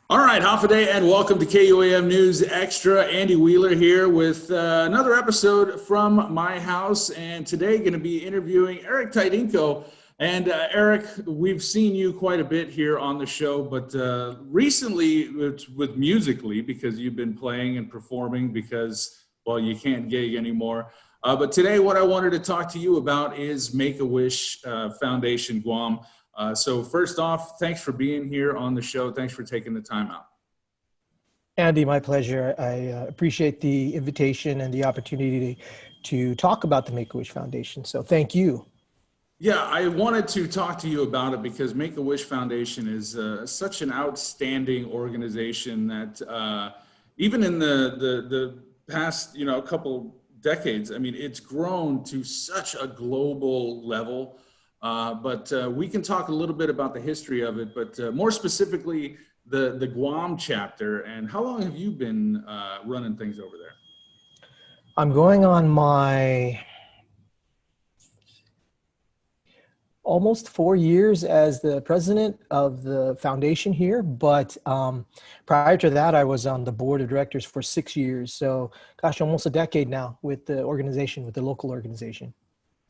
All right, half a day, and welcome to KUAM News Extra. Andy Wheeler here with another episode from my house, and today going to be interviewing Eric Tydingco. And Eric, we've seen you quite a bit here on the show, but recently it's with Musically because you've been playing and performing because, well, you can't gig anymore. But today, what I wanted to talk to you about is Make-A-Wish Foundation Guam. So first off, thanks for being here on the show. Thanks for taking the time out. Andy, my pleasure. I appreciate the invitation and the opportunity to talk about the Make-A-Wish Foundation. So thank you. Yeah, I wanted to talk to you about it because Make-A-Wish Foundation is such an outstanding organization that even in the past, couple decades, I mean, it's grown to such a global level. But we can talk a little bit about the history of it, but more specifically, the Guam chapter. And how long have you been running things over there? I'm going on my almost 4 years as the president of the foundation here. But prior to that, I was on the board of directors for 6 years. So gosh, almost a decade now with the organization, with the local organization.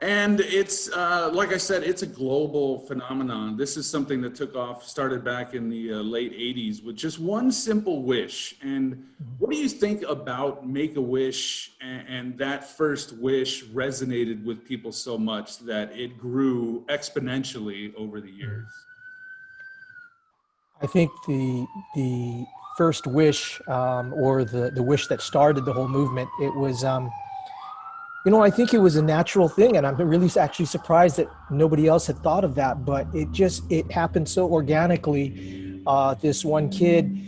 And it's, like I said, it's a global phenomenon. This is something that took off, started back in the late 80s with just one simple wish. And what do you think about Make-A-Wish and that first wish resonated with people so much that it grew exponentially over the years? I think the first wish or the wish that started the whole movement, it was I think it was a natural thing, and I'm really actually surprised that nobody else had thought of that, but it happened so organically. This one kid,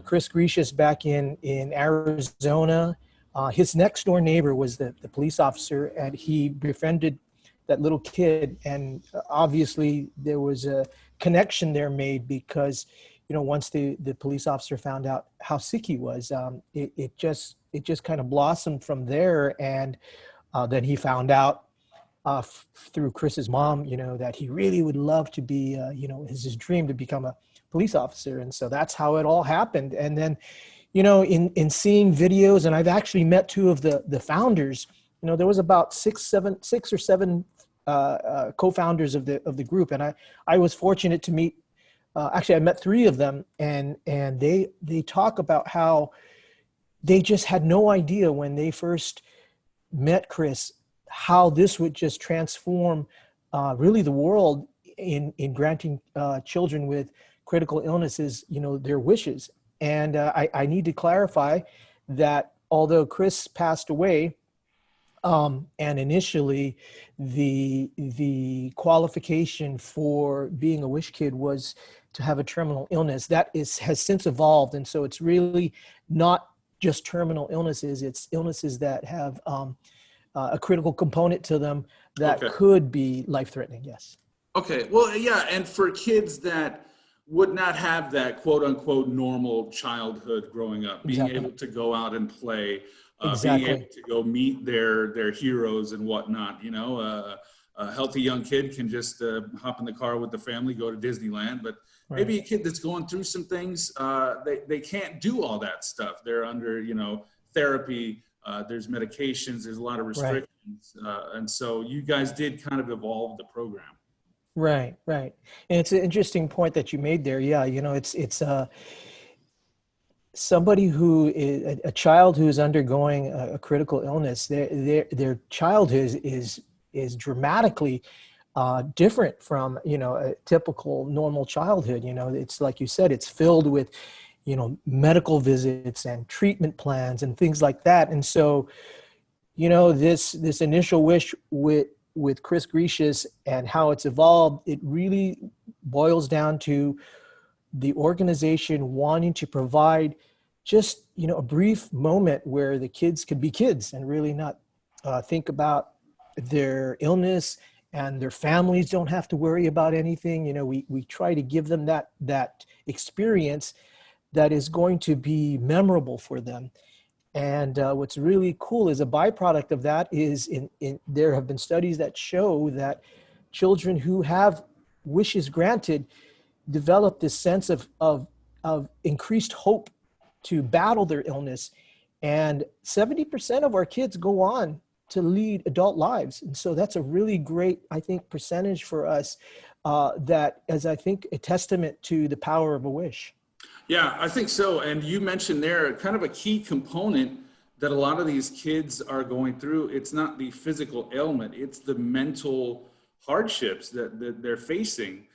Chris Grecius, back in Arizona, his next door neighbor was the police officer, and he befriended that little kid, and obviously there was a connection there made because, once the police officer found out how sick he was, it just kind of blossomed from there. And then he found out through Chris's mom, that he really would love to be, his dream to become a police officer. And so that's how it all happened. And then, in seeing videos, and I've actually met two of the founders. There was about six or seven co-founders of the group, and I was fortunate to meet. Actually, I met three of them, and they talk about how they just had no idea when they first met Chris how this would just transform really the world in granting children with critical illnesses, their wishes. And I need to clarify that although Chris passed away, and initially the qualification for being a wish kid was to have a terminal illness, has since evolved. And so it's really not just terminal illnesses, it's illnesses that have a critical component to them that could be life-threatening, yes. Okay, well, yeah, and for kids that would not have that quote-unquote normal childhood growing up, being able to go out and play, being able to go meet their heroes and whatnot, a healthy young kid can just hop in the car with the family, go to Disneyland, but maybe a kid that's going through some things, they can't do all that stuff. They're under, therapy, there's medications, there's a lot of restrictions. And so you guys did kind of evolve the program. Right. And it's an interesting point that you made there. Yeah, it's somebody who is a child who is undergoing a critical illness. Their childhood is dramatically different from a typical normal childhood. It's like you said, it's filled with medical visits and treatment plans and things like that. And so this initial wish with Chris Grecius and how it's evolved, it really boils down to the organization wanting to provide just a brief moment where the kids could be kids and really not think about their illness, and their families don't have to worry about anything. We try to give them that experience that is going to be memorable for them. And what's really cool is a byproduct of that is there have been studies that show that children who have wishes granted develop this sense of of increased hope to battle their illness. And 70% of our kids go on to lead adult lives. And so that's a really great, I think, percentage for us that is, I think, a testament to the power of a wish. Yeah, I think so. And you mentioned there kind of a key component that a lot of these kids are going through. It's not the physical ailment, it's the mental hardships that they're facing.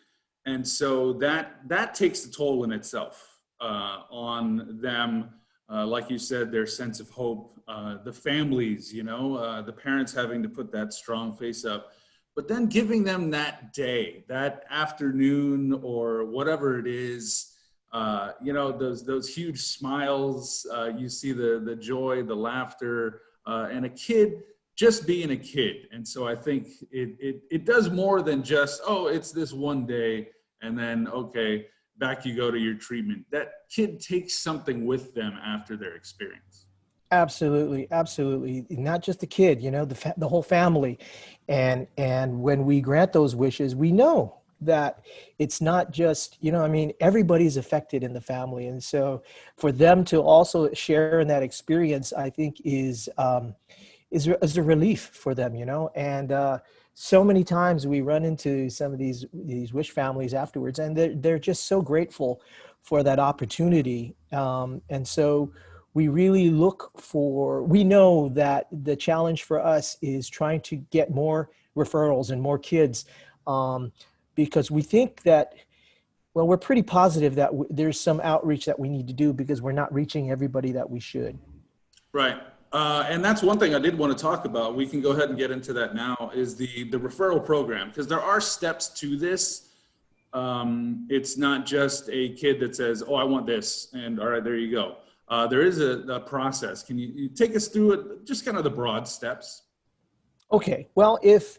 And so that takes a toll in itself on them. Like you said, their sense of hope, the families, the parents having to put that strong face up, but then giving them that day, that afternoon, or whatever it is, those huge smiles, you see the joy, the laughter, and a kid just being a kid. And so I think it does more than just, oh, it's this one day, and then, okay, back you go to your treatment. That kid takes something with them after their experience. Absolutely, absolutely. Not just the kid, the whole family. And when we grant those wishes, we know that it's not just, everybody's affected in the family. And so for them to also share in that experience, I think is a relief for them, and so many times we run into some of these wish families afterwards, and they're just so grateful for that opportunity. And so we really we know that the challenge for us is trying to get more referrals and more kids, because we think that, well, we're pretty positive that there's some outreach that we need to do because we're not reaching everybody that we should. Right. And that's one thing I did want to talk about. We can go ahead and get into that now, is the referral program, because there are steps to this. It's not just a kid that says, oh, I want this, and all right, there you go. There is a process. Can you take us through it, just kind of the broad steps? Okay. Well, if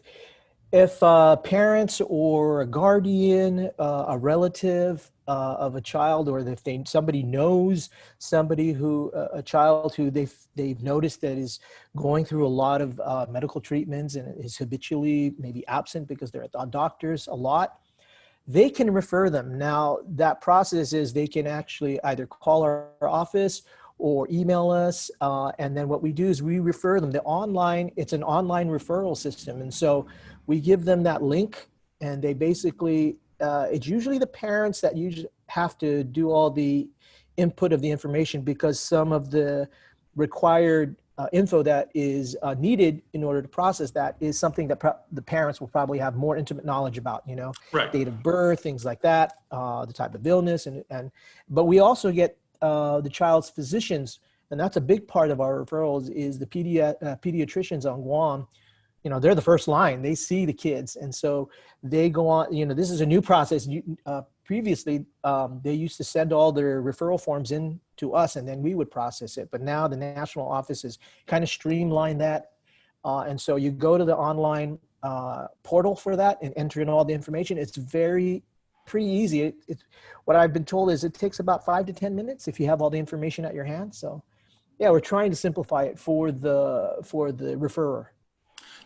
parents or a guardian, a relative of a child, or if somebody knows somebody a child who they've noticed that is going through a lot of medical treatments and is habitually maybe absent because they're at the doctors a lot, they can refer them. Now, that process is they can actually either call our office or email us. And then what we do is we refer them. It's an online referral system. And so we give them that link, and they basically, it's usually the parents that usually have to do all the input of the information, because some of the required info that is needed in order to process that is something that the parents will probably have more intimate knowledge about, Right. Date of birth, things like that, the type of illness. But we also get the child's physicians, and that's a big part of our referrals, is the pediatricians on Guam. They're the first line. They see the kids. And so they go on, this is a new process. Previously, they used to send all their referral forms in to us, and then we would process it. But now the national office has kind of streamlined that. And so you go to the online portal for that and enter in all the information. It's pretty easy. What I've been told is it takes about 5 to 10 minutes if you have all the information at your hand. So yeah, we're trying to simplify it for the referrer.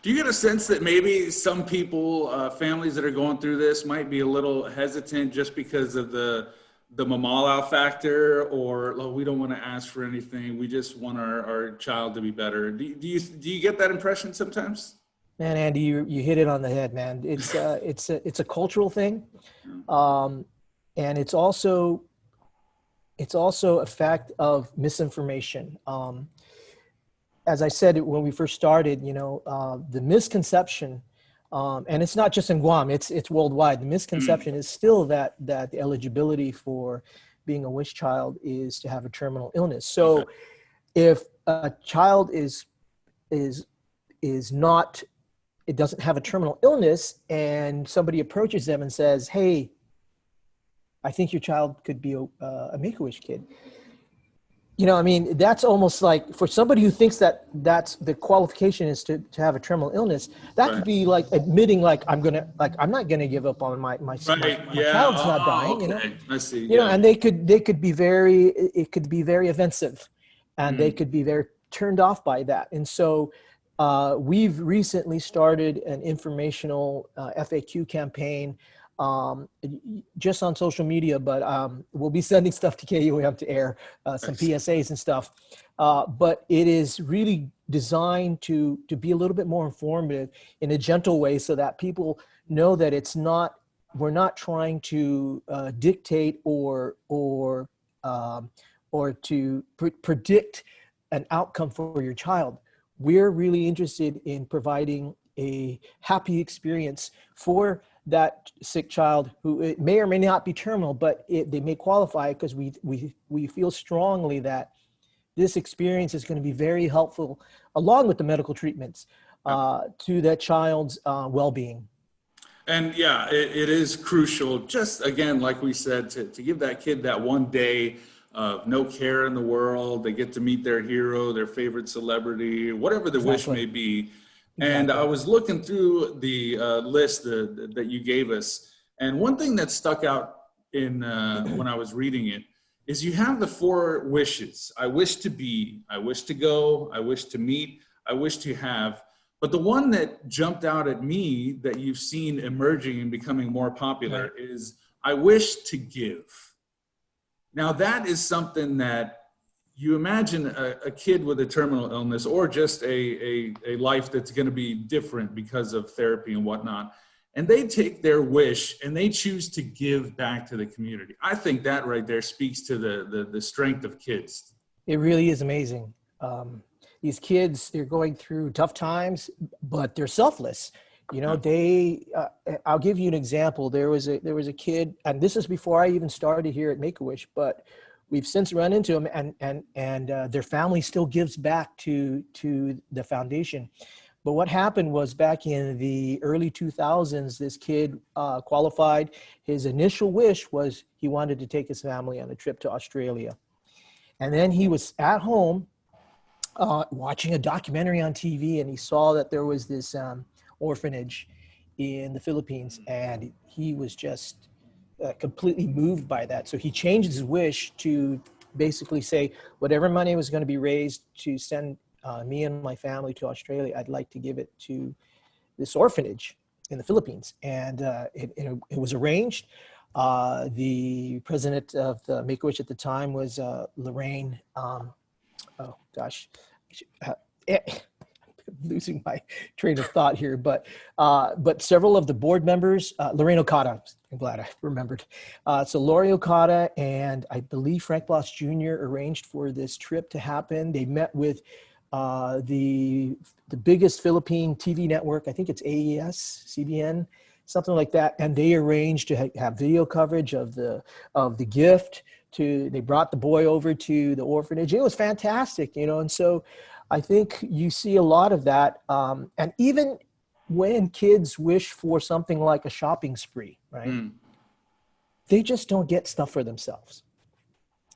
Do you get a sense that maybe some people, families that are going through this, might be a little hesitant just because of the mamala factor, or, oh, we don't want to ask for anything, we just want our child to be better? Do you get that impression sometimes? Man, Andy, you hit it on the head, man. It's a cultural thing, and it's also a fact of misinformation. As I said when we first started, the misconception, and it's not just in Guam, it's worldwide. The misconception is still that the eligibility for being a wish child is to have a terminal illness. So if a child it doesn't have a terminal illness, and somebody approaches them and says, hey, I think your child could be a Make-A-Wish kid. That's almost like, for somebody who thinks that that's the qualification is to have a terminal illness, that could be like admitting, like, I'm not going to give up on my child's not dying, Okay. I see. And it could be very offensive, and they could be very turned off by that. And so we've recently started an informational FAQ campaign just on social media, but we'll be sending stuff to KUAM to air, some PSAs and stuff. But it is really designed to be a little bit more informative in a gentle way so that people know that we're not trying to dictate or to predict an outcome for your child. We're really interested in providing a happy experience for that sick child who it may or may not be terminal, but they may qualify because we feel strongly that this experience is going to be very helpful, along with the medical treatments, to that child's well-being. And yeah, it is crucial, just again, like we said, to give that kid that one day of no care in the world. They get to meet their hero, their favorite celebrity, whatever the wish may be. And I was looking through the list that you gave us, and one thing that stuck out in when I was reading it is you have the 4 wishes. I wish to be, I wish to go, I wish to meet, I wish to have. But the one that jumped out at me that you've seen emerging and becoming more popular is I wish to give. Now that is something that you imagine a kid with a terminal illness or just a life that's going to be different because of therapy and whatnot. And they take their wish and they choose to give back to the community. I think that right there speaks to the strength of kids. It really is amazing. These kids, they're going through tough times, but they're selfless. You know, I'll give you an example. There was a kid, and this is before I even started here at MakeAWish, but we've since run into them, and their family still gives back to the foundation. But what happened was back in the early 2000s, this kid qualified. His initial wish was he wanted to take his family on a trip to Australia. And then he was at home watching a documentary on TV, and he saw that there was this orphanage in the Philippines, and he was just completely moved by that. So he changed his wish to basically say, whatever money was going to be raised to send me and my family to Australia, I'd like to give it to this orphanage in the Philippines. And it was arranged. The president of the MakeAWish at the time was Lorraine. Oh gosh, I'm losing my train of thought here. But several of the board members, Lorraine Okada, I'm glad I remembered. So Lori Okada and I believe Frank Bloss Jr. arranged for this trip to happen. They met with the biggest Philippine TV network. I think it's AES, CBN, something like that. And they arranged to have video coverage of the gift. They brought the boy over to the orphanage. It was fantastic, you know. And so I think you see a lot of that. And even when kids wish for something like a shopping spree, right? They just don't get stuff for themselves.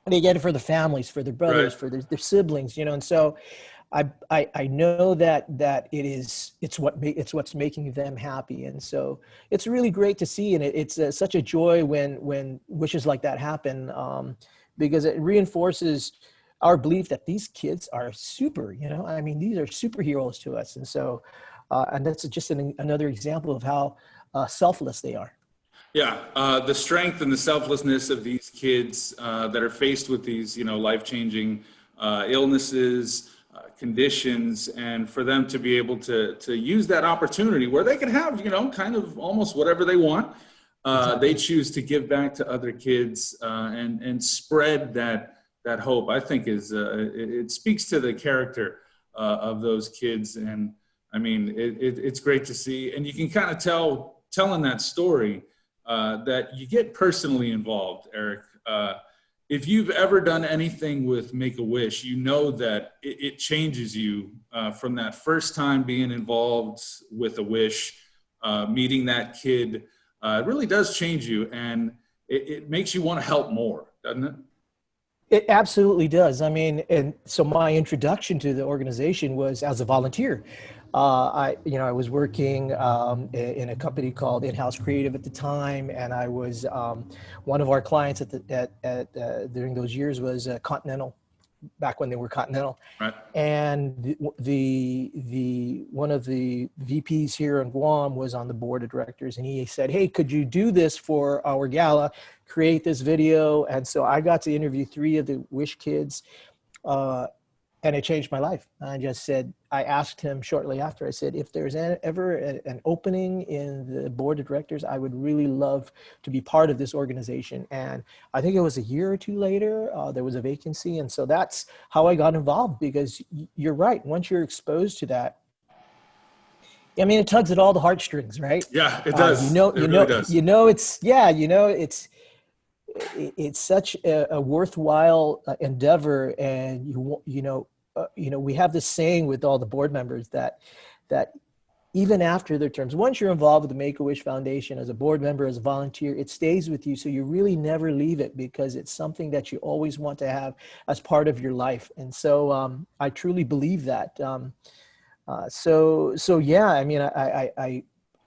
They get it for the families, for their brothers, for their siblings, you know. And so I know that it's what's making them happy. And so it's really great to see. And it's such a joy when wishes like that happen, because it reinforces our belief that these kids are super, you know, I mean, these are superheroes to us. And so, and that's just another example of how selfless they are. Yeah, the strength and the selflessness of these kids that are faced with these, you know, life-changing illnesses, conditions, and for them to be able to use that opportunity where they can have, you know, kind of almost whatever they want. They choose to give back to other kids and spread that hope. I think it speaks to the character of those kids. And I mean, it's great to see. And you can kind of tell in that story that you get personally involved, Eric. If you've ever done anything with Make-A-Wish, you know that it changes you from that first time being involved with a wish, meeting that kid. It really does change you, and it makes you want to help more, doesn't it? It absolutely does. I mean, and so my introduction to the organization was as a volunteer. I was working in a company called In-House Creative at the time, and I was one of our clients during those years was Continental back when they were Continental. Right. And the one of the VPs here in Guam was on the board of directors, and he said, "Hey, could you do this for our gala? Create this video." And so I got to interview 3 of the Wish kids, and it changed my life. I asked him shortly after, I said, if there's ever an opening in the board of directors, I would really love to be part of this organization. And I think it was a year or 2 later, there was a vacancy. And so that's how I got involved, because you're right. Once you're exposed to that, I mean, it tugs at all the heartstrings, right? Yeah, it does. It really does. It's such a worthwhile endeavor. And we have this saying with all the board members that even after their terms, once you're involved with the Make-A-Wish Foundation as a board member, as a volunteer, it stays with you. So you really never leave it, because it's something that you always want to have as part of your life. And so I truly believe that. Yeah, I mean, I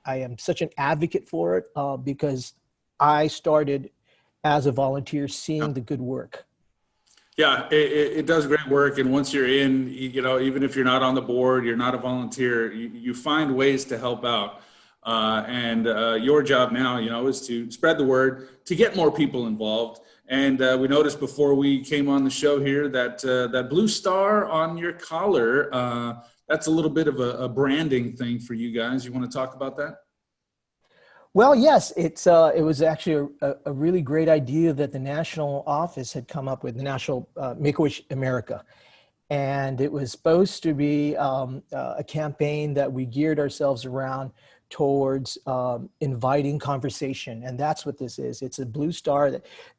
am such an advocate for it, because I started as a volunteer seeing the good work. Yeah, it does great work. And once you're in, even if you're not on the board, you're not a volunteer, you find ways to help out. And your job now, is to spread the word, to get more people involved. And we noticed before we came on the show here that that blue star on your collar, that's a little bit of a branding thing for you guys. You want to talk about that? Well, yes, it was actually a really great idea that the national office had come up with, the National Make-A-Wish America. And it was supposed to be a campaign that we geared ourselves around towards inviting conversation. And that's what this is. It's a blue star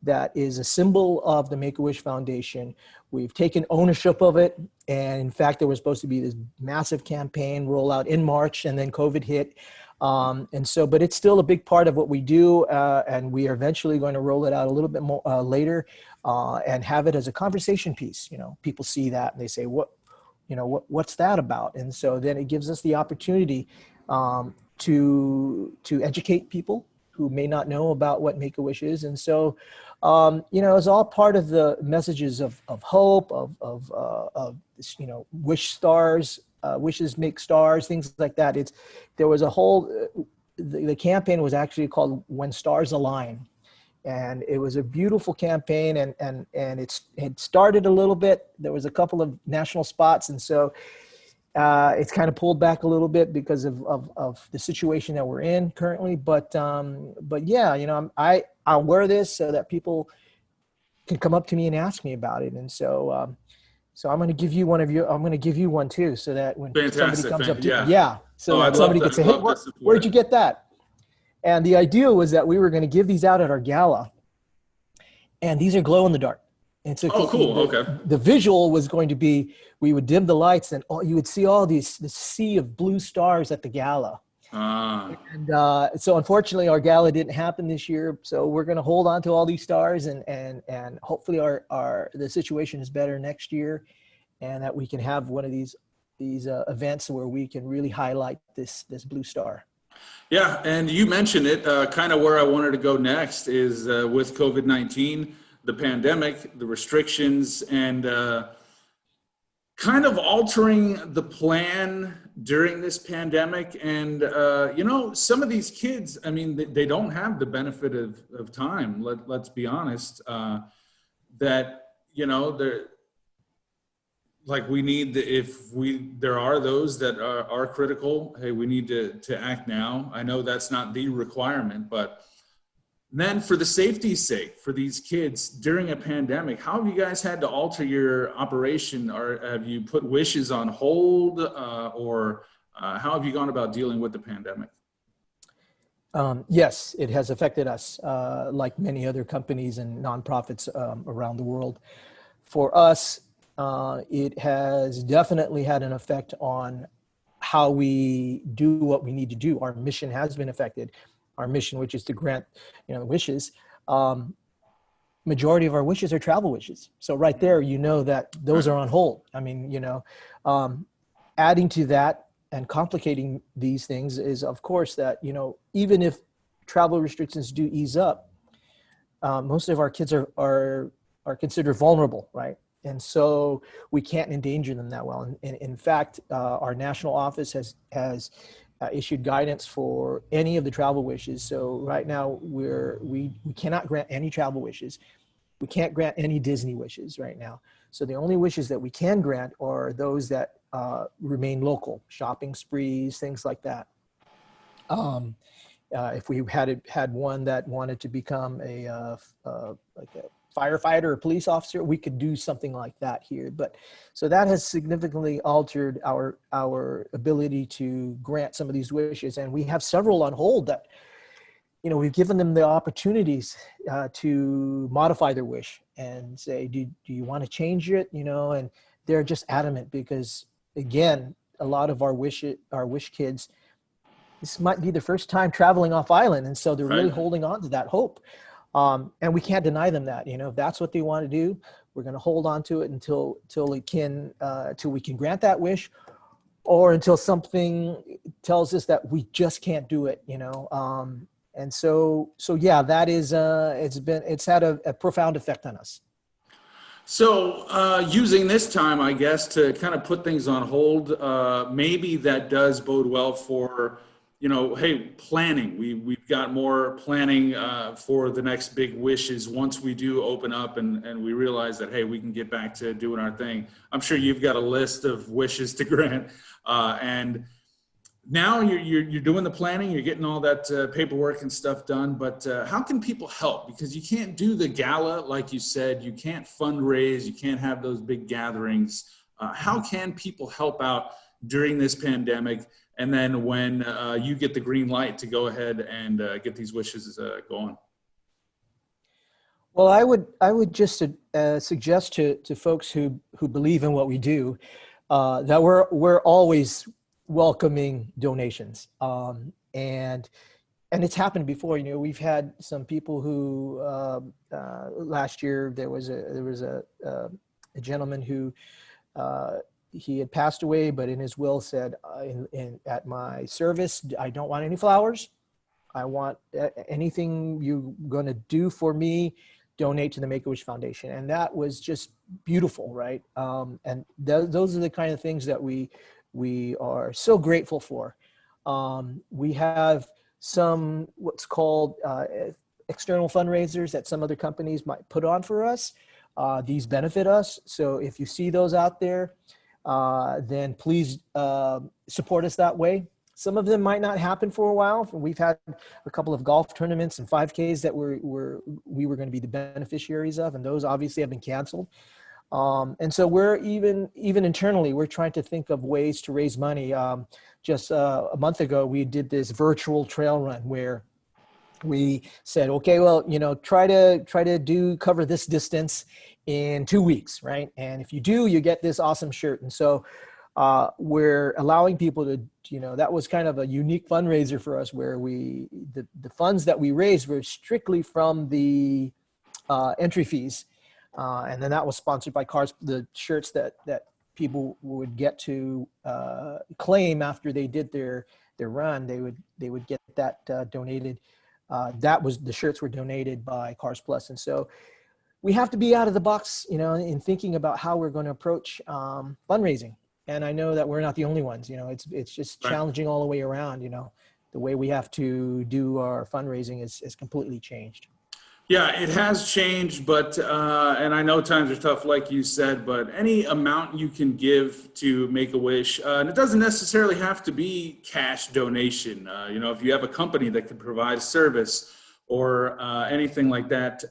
that is a symbol of the Make-A-Wish Foundation. We've taken ownership of it. And in fact, there was supposed to be this massive campaign rollout in March, and then COVID hit. But it's still a big part of what we do, and we are eventually going to roll it out a little bit more later, and have it as a conversation piece. People see that and they say, what's that about? And so then it gives us the opportunity to educate people who may not know about what Make-A-Wish is. And so, it's all part of the messages of hope, of wish stars. Wishes make stars, things like that. There was a whole, the campaign was actually called When Stars Align. And it was a beautiful campaign, and it started a little bit. There was a couple of national spots. And so it's kind of pulled back a little bit because of the situation that we're in currently. But yeah, I'll wear this so that people can come up to me and ask me about it. And so, so I'm going to give you one I'm going to give you one too, so that when somebody comes up to that somebody could say, "Hey, where did you get that?" And the idea was that we were going to give these out at our gala, and these are glow in the dark. And so cool. Okay. The visual was going to be, we would dim the lights, and you would see this sea of blue stars at the gala. And so unfortunately our gala didn't happen this year. So we're going to hold on to all these stars, and hopefully the situation is better next year, and that we can have one of these events where we can really highlight this blue star. Yeah. And you mentioned it, kind of where I wanted to go next is with COVID-19, the pandemic, the restrictions, and kind of altering the plan during this pandemic. And, some of these kids, I mean, they don't have the benefit of time. Let's be honest, that, they're like, we need, there are those that are critical. Hey, we need to act now. I know that's not the requirement, but then for the safety's sake, for these kids during a pandemic, how have you guys had to alter your operation? Or have you put wishes on hold, or how have you gone about dealing with the pandemic? Yes, it has affected us, like many other companies and nonprofits around the world. For us, it has definitely had an effect on how we do what we need to do. Our mission has been affected. Our mission, which is to grant, wishes. Majority of our wishes are travel wishes. So right there, that those are on hold. I mean, adding to that and complicating these things is, of course, that, even if travel restrictions do ease up, most of our kids are considered vulnerable, right? And so we can't endanger them that well. And in fact, our national office has issued guidance for any of the travel wishes. So right now we cannot grant any travel wishes. We can't grant any Disney wishes right now. So the only wishes that we can grant are those that remain local, shopping sprees, things like that. If we had one that wanted to become like a firefighter or police officer, we could do something like that here. But so that has significantly altered our ability to grant some of these wishes, and we have several on hold that, you know, we've given them the opportunities to modify their wish and say, do you want to change it? You know, and they're just adamant because, again, a lot of our wish kids, this might be the first time traveling off island. And so they're really holding on to that hope. And we can't deny them that, you know, if that's what they want to do, we're going to hold on to it until we can grant that wish, or until something tells us that we just can't do it, you know? And so yeah, that is, it's had a profound effect on us. So using this time, I guess, to kind of put things on hold, maybe that does bode well for, you know, hey, planning. We've got more planning for the next big wishes once we do open up and we realize that, hey, we can get back to doing our thing. I'm sure you've got a list of wishes to grant, and now you're doing the planning, you're getting all that paperwork and stuff done, but how can people help? Because you can't do the gala, like you said, you can't fundraise, you can't have those big gatherings. How can people help out during this pandemic? And then when you get the green light to go ahead and get these wishes going? Well, I would just suggest to folks who believe in what we do that we're always welcoming donations, and it's happened before. You know, we've had some people who last year there was a gentleman who he had passed away, but in his will said, at my service, I don't want any flowers. I want anything you're going to do for me, donate to the Make-A-Wish Foundation. And that was just beautiful, right? And those are the kind of things that we are so grateful for. We have some what's called external fundraisers that some other companies might put on for us. These benefit us. So if you see those out there, then please support us that way. Some of them might not happen for a while. We've had a couple of golf tournaments and 5Ks that we were going to be the beneficiaries of, and those obviously have been canceled. And so we're even internally, we're trying to think of ways to raise money. Just a month ago, we did this virtual trail run where we said, okay, well, you know, try to cover this distance in 2 weeks, right? And if you do, you get this awesome shirt. And so we're allowing people to, you know, that was kind of a unique fundraiser for us, where the funds that we raised were strictly from the entry fees. And then that was sponsored by the shirts that people would get to claim after they did their run. They would get that donated. The shirts were donated by Cars Plus. And so we have to be out of the box, you know, in thinking about how we're going to approach fundraising. And I know that we're not the only ones. You know, it's just challenging all the way around. You know, the way we have to do our fundraising is completely changed. Yeah, it has changed, but and I know times are tough, like you said, but any amount you can give to Make-A-Wish, and it doesn't necessarily have to be cash donation. You know, if you have a company that could provide a service or anything like that,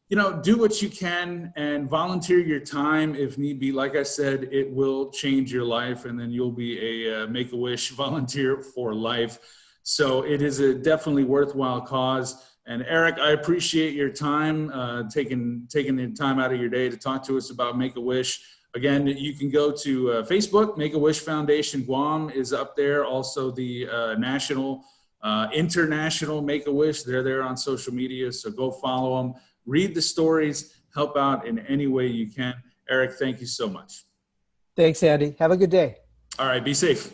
you know, do what you can and volunteer your time if need be. Like I said, it will change your life, and then you'll be a Make-A-Wish volunteer for life. So it is a definitely worthwhile cause. And Eric, I appreciate your time, taking the time out of your day to talk to us about Make-A-Wish. Again, you can go to Facebook. Make-A-Wish Foundation Guam is up there. Also the national, international Make-A-Wish. They're there on social media, so go follow them. Read the stories. Help out in any way you can. Eric, thank you so much. Thanks, Andy. Have a good day. All right, be safe.